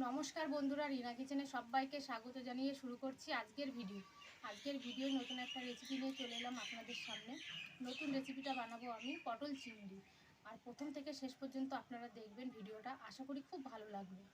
নমস্কার বন্ধুরা, রিনা কিচেনে সবাইকে স্বাগত জানিয়ে শুরু করছি আজকের ভিডিও নতুন একটা রেসিপি নিয়ে চলে এলাম আপনাদের সামনে। নতুন রেসিপিটা বানাবো আমি পটল চিংড়ি। আর প্রথম থেকে শেষ পর্যন্ত আপনারা দেখবেন ভিডিওটা, আশা করি খুব ভালো লাগবে।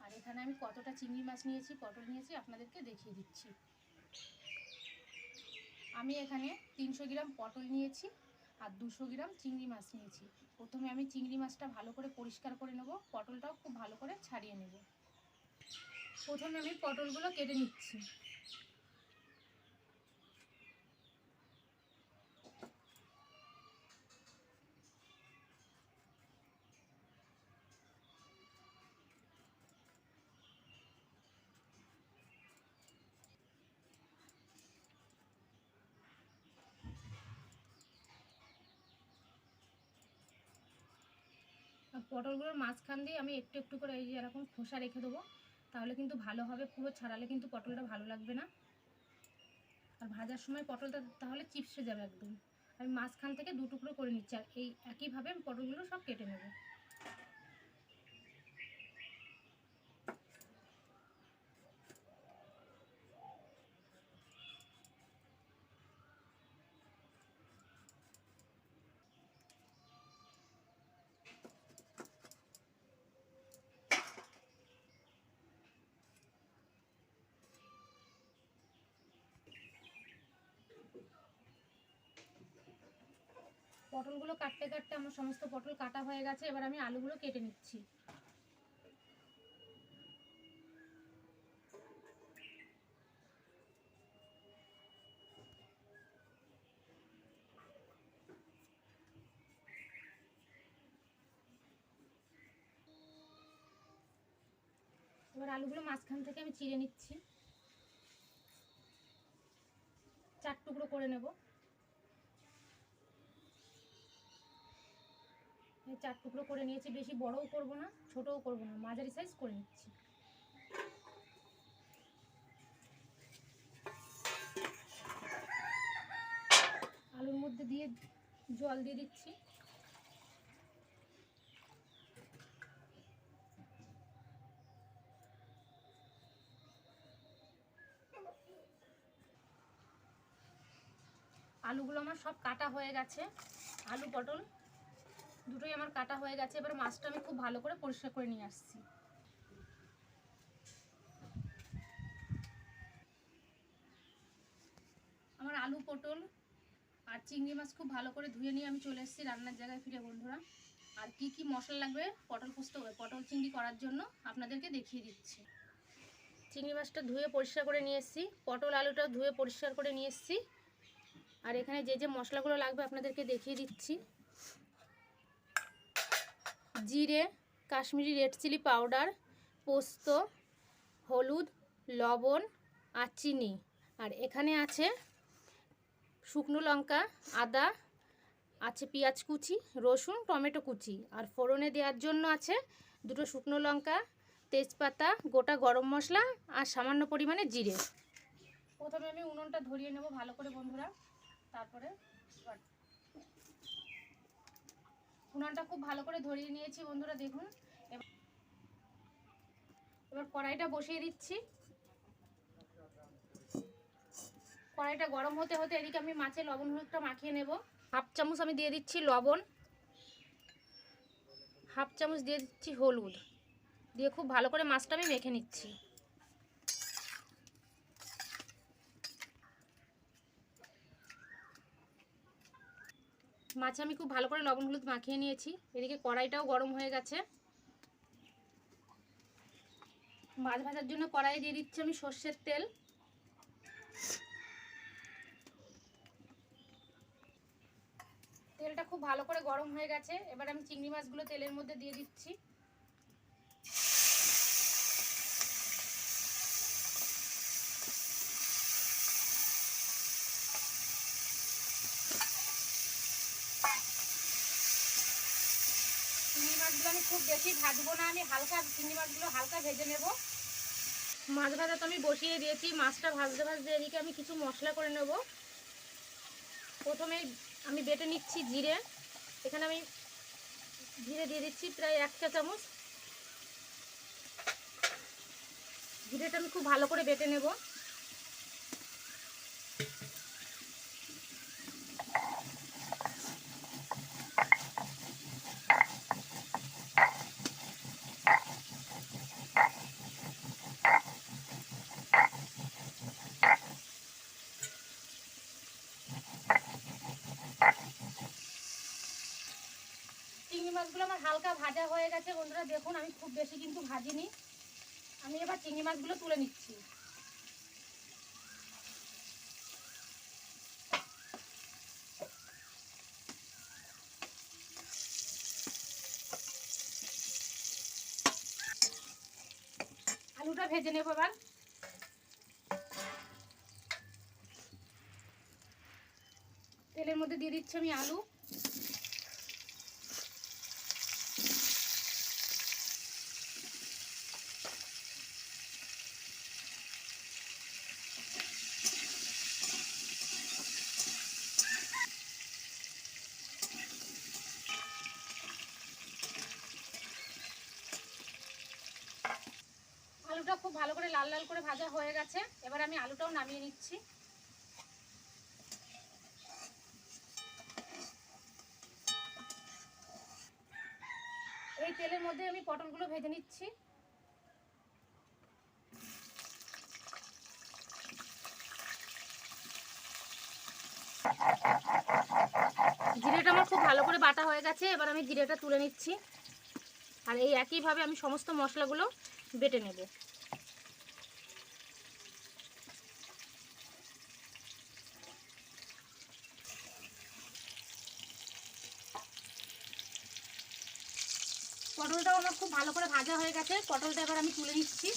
আর এখানে আমি কতটা চিংড়ি মাছ নিয়েছি, পটল নিয়েছি আপনাদেরকে দেখিয়ে দিচ্ছি। আমি এখানে 300 গ্রাম পটল নিয়েছি আর 200 গ্রাম চিংড়ি মাছ নিয়েছি। প্রথমে আমি চিংড়ি মাছটা ভালো করে পরিষ্কার করে নেব, পটলটাও খুব ভালো করে ছাড়িয়ে নেব। প্রথমে আমি পটলগুলো কেটে নিচ্ছি। পটলগুলোর মাঝখান দিয়ে আমি একটু একটু করে এই যে এরকম খোসা রেখে দেবো, তাহলে কিন্তু ভালো হবে। পুরো ছাড়ালে কিন্তু পটলটা ভালো লাগবে না, আর ভাজার সময় পটলটা তাহলে চিপসে যাবে একদম। আমি মাঝখান থেকে 2 টুকরো করে নিচ্ছি, আর এই একইভাবে আমি পটলগুলো সব কেটে নেব। পটলগুলো কাটতে কাটতে আমার সমস্ত পটল কাটা হয়ে গেছে। এবার আমি আলুগুলো কেটে নিচ্ছি। এবার আলুগুলো মাঝখান থেকে আমি চিড়ে নিচ্ছি, 4 টুকরো করে নেব। 4 টুকরো করে নিয়েছি, বেশি বড়ও করব না ছোটও করব না, মাঝারি সাইজ করে নিচ্ছি। আলুর মধ্যে দিয়ে জল দিয়ে দিচ্ছি। আলুগুলো আমার সব কাটা হয়ে গেছে, আলু পটল দুটোই আমার কাটা হয়ে গেছে। এবার মাছটা আমি খুব ভালো করে পরিষ্কার করে নিয়ে আসছি। আমার আলু পটল আর চিংড়ি মাছ খুব ভালো করে ধুয়ে নিয়ে আমি চলে এসেছি রান্নার জায়গায় ফিরে বন্ধুরা। আর কি কি মশলা লাগবে পটল চিংড়ি করার জন্য আপনাদেরকে দেখিয়ে দিচ্ছি। চিংড়ি মাছটা ধুয়ে পরিষ্কার করে নিয়ে এসেছি, পটল আলুটাও ধুয়ে পরিষ্কার করে নিয়ে এসেছি। আর এখানে যে যে মশলাগুলো লাগবে আপনাদেরকে দেখিয়ে দিচ্ছি। জিরে, কাশ্মীরি রেড চিলি পাউডার, পোস্ত, হলুদ, লবণ আর চিনি। আর এখানে আছে শুকনো লঙ্কা, আদা, আছে পেঁয়াজ কুচি, রসুন, টমেটো কুচি। আর ফোড়নে দেওয়ার জন্য আছে 2টো শুকনো লঙ্কা, তেজপাতা, গোটা গরম মশলা আর সামান্য পরিমাণে জিরে। প্রথমে আমি উনুনটা ধরিয়ে নেব ভালো করে বন্ধুরা। তারপরে উনুনটা খুব ভালো করে ধরিয়ে নিয়েছি বন্ধুরা, দেখুন। এবার কড়াইটা বসিয়ে দিচ্ছি। কড়াইটা গরম হতে হতে এদিকে আমি মাছে লবণ হলুদটা মাখিয়ে নেব। হাফ চামচ আমি দিয়ে দিচ্ছি লবণ, হাফ চামচ দিয়ে দিচ্ছি হলুদ, দিয়ে খুব ভালো করে মাছটা আমি মেখে নিচ্ছি। মাছে আমি খুব ভালো করে লবণ হলুদ মাখিয়ে নিয়েছি। এদিকে কড়াইটাও গরম হয়ে গেছে। মাছ ভাজার জন্য কড়াই দিয়ে দিচ্ছি আমি সর্ষের তেল। তেলটা খুব ভালো করে গরম হয়ে গেছে। এবার আমি চিংড়ি মাছগুলো তেলের মধ্যে দিয়ে দিচ্ছি। চিংড়ি মাছগুলো আমি খুব বেশি ভাজবো না, আমি চিংড়ি মাছগুলো হালকা ভেজে নেব। মাছ ভাজা তো আমি বসিয়ে দিয়েছি, মাছটা ভাজতে ভাজতে এদিকে আমি কিছু মশলা করে নেব। প্রথমে আমি বেটে নিচ্ছি জিরে। এখানে আমি জিরে দিয়ে দিচ্ছি প্রায় 1 চা চামচ। জিরেটা আমি খুব ভালো করে বেটে নেব। চিংড়ি মাছগুলো আমার হালকা ভাজা হয়ে গেছে বন্ধুরা, দেখুন আমি খুব বেশি কিন্তু ভাজিনি। আমি এবার চিংড়ি মাছগুলো তুলে নিচ্ছি। আলুটা ভেজে নেব এবার। তেলের মধ্যে দিয়ে দিচ্ছি আমি আলু। আলুটা খুব ভালো করে লাল লাল করে ভাজা হয়ে গেছে, এবার আমি আলুটাও নামিয়ে নিচ্ছি। এই তেলের মধ্যে আমি পটলগুলো ভেজে নিচ্ছি। জিরেটা আমার খুব ভালো করে বাটা হয়ে গেছে, এবার আমি জিরেটা তুলে নিচ্ছি। আর এই একইভাবে আমি সমস্ত মশলাগুলো বেটে নেব। পটলটাও আমার খুব ভালো করে ভাজা হয়ে গেছে, পটলটা এবার আমি তুলে নিচ্ছি।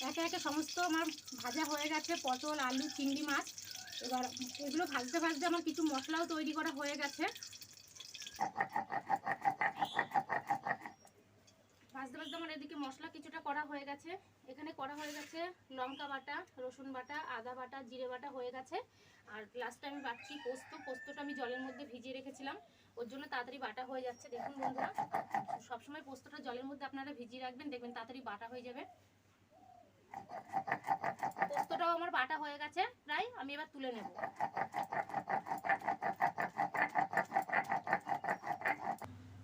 একে একে সমস্ত আমার ভাজা হয়ে গেছে, পটল, আলু, চিংড়ি মাছ। এবার এগুলো ভাজতে ভাজতে আমার কিছু মশলাও তৈরি করা হয়ে গেছে। ভাজতে ভাজতে আমার এদিকে মশলা কিছুটা করা হয়ে গেছে। এখানে করা হয়ে গেছে লঙ্কা বাটা, রসুন বাটা, আদা বাটা, জিরে বাটা হয়ে গেছে। আর লাস্টে আমি বাটছি পোস্তটা আমি জলের মধ্যে ভিজিয়ে রেখেছিলাম, ওর জন্য তাড়াতাড়ি বাটা হয়ে যাচ্ছে। দেখুন বন্ধুরা, সবসময় পোস্তটা জলের মধ্যে আপনারা ভিজিয়ে রাখবেন, দেখবেন তাড়াতাড়ি বাটা হয়ে যাবে। পোস্তটাও আমার বাটা হয়ে গেছে প্রায়, আমি এবার তুলে নেব।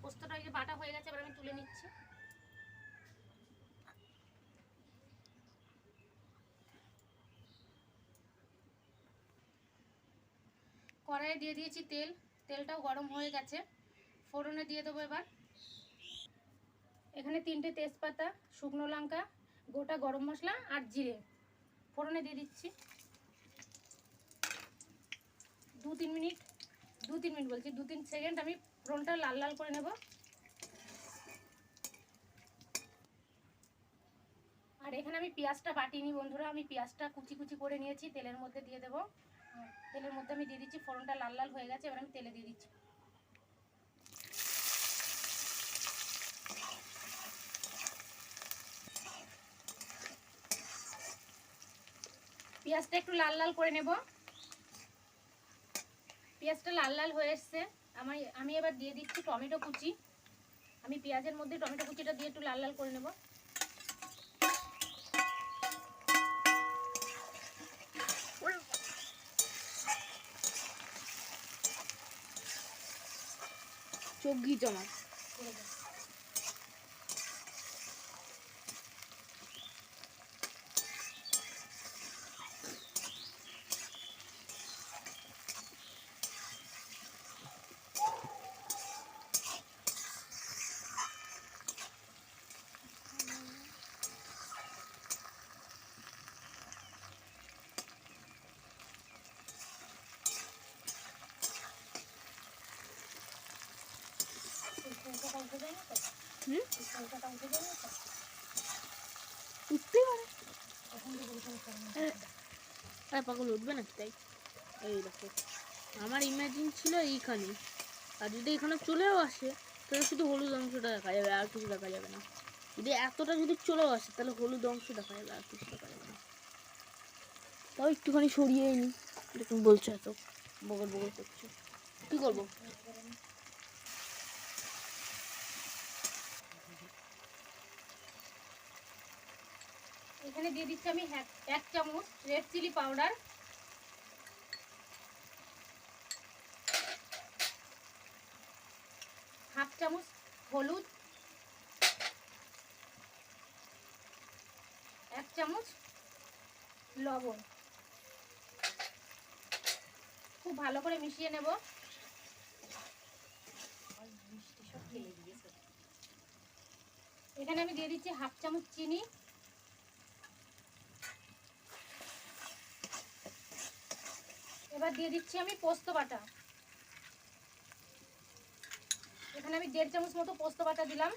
পোস্তটা এই যে বাটা হয়ে গেছে, এবার আমি তুলে নিচ্ছি। কড়াইয়ে দিয়ে দিয়েছি তেল, তেলটাও গরম হয়ে গেছে। ফোড়নে দিয়ে দেবো এবার। এখানে 3টে তেজপাতা, শুকনো লঙ্কা, গোটা গরম মশলা আর জিরে ফোড়নে দিয়ে দিচ্ছি। 2-3 মিনিট বলছি 2-3 সেকেন্ড আমি ফোড়নটা লাল লাল করে নেব। আর এখানে আমি পেঁয়াজটা বাটিনি বন্ধুরা, আমি পেঁয়াজটা কুচি কুচি করে নিয়েছি, তেলের মধ্যে দিয়ে দেবো। তেলের মধ্যে আমি দিয়ে দিচ্ছি, ফোড়নটা লাল লাল হয়ে গেছে, এবার আমি তেলে দিয়ে দিচ্ছি। পেঁয়াজটা একটু লাল লাল করে নেব। পেঁয়াজটা লাল লাল হয়ে এসছে, আমি এবার দিয়ে দিচ্ছি টমেটো কুচি। আমি পেঁয়াজের মধ্যে টমেটো কুচিটা দিয়ে একটু লাল লাল করে নেব। চোখ ঘিচ আমার। উঠতেই পারে, পাগল উঠবে না তাই। এই দেখো, আমার ইমাজিন ছিল এইখানে, আর যদি এখানে চলেও আসে তাহলে শুধু হলুদ অংশটা দেখা যাবে, আর কিছু দেখা যাবে না। যদি এতটা যদি চলেও আসে তাহলে হলুদ অংশ দেখা যাবে, আর কিছু দেখা যাবে না। তাও একটুখানি সরিয়ে নিই, এরকম বলছো এত। বগল বগল করছে, কি করবো? এখানে দিয়ে দিচ্ছি আমি 1 চামচ রেড চিলি পাউডার, 1/2 চামচ হলুদ, 1 চামচ লবণ। খুব ভালো করে মিশিয়ে নেব। এখানে আমি দিয়ে দিচ্ছি 1/2 চামচ চিনি, এবার দিয়ে দিচ্ছি আমি পোস্ত বাটা। এখানে আমি 1.5 চামচ মতো পোস্ত বাটা দিলাম।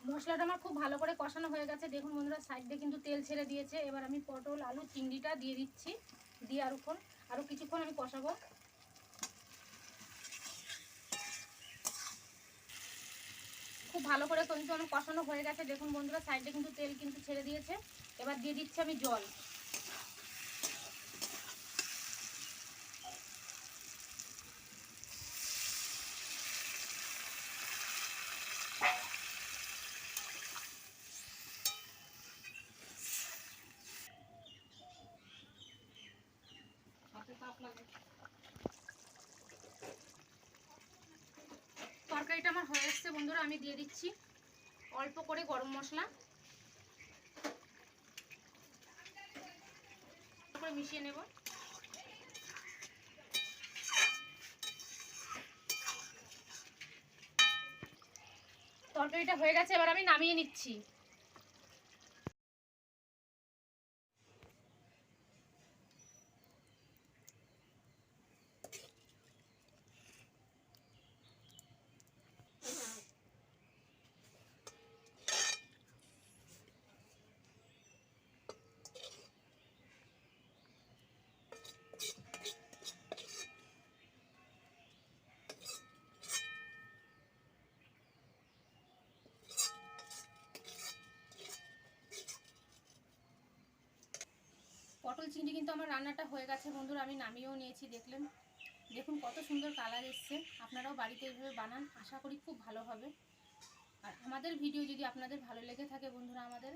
মশলাটা আমার খুব ভালো করে কষানো হয়ে গেছে। দেখুন বন্ধুরা, সাইড দিয়ে কিন্তু তেল ছেড়ে দিয়েছে। এবার আমি পটল, আলু, চিংড়িটা দিয়ে দিচ্ছি। দিয়ে আরো কিছুক্ষণ আমি কষাবো। খুব ভালো করে কিন্তু আমার কষানো হয়ে গেছে। দেখুন বন্ধুরা, সাইডে কিন্তু তেল কিন্তু ছেড়ে দিয়েছে। এবার দিয়ে দিচ্ছি আমি জল। তরকারিটা আমার হয়ে এসছে বন্ধুরা, আমি দিয়ে দিচ্ছি অল্প করে গরম মশলা, করে মিশিয়ে নেব। তরকারিটা হয়ে গেছে, এবার আমি নামিয়ে নিচ্ছি। পটল চিংড়ি কিন্তু আমার রান্নাটা হয়ে গেছে বন্ধুরা, আমি নামিয়েও নিয়েছি। দেখুন কত সুন্দর কালার এসছে। আপনারাও বাড়িতে এইভাবে বানান, আশা করি খুব ভালো হবে। আর আমাদের ভিডিও যদি আপনাদের ভালো লেগে থাকে বন্ধুরা, আমাদের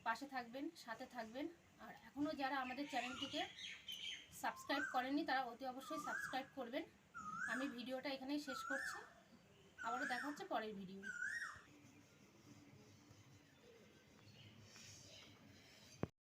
পাশে থাকবেন, সাথে থাকবেন। আর এখনও যারা আমাদের চ্যানেলটিকে সাবস্ক্রাইব করেননি তারা অতি অবশ্যই সাবস্ক্রাইব করবেন। আমি ভিডিওটা এখানেই শেষ করছি, আবারও দেখা হচ্ছে পরের ভিডিও।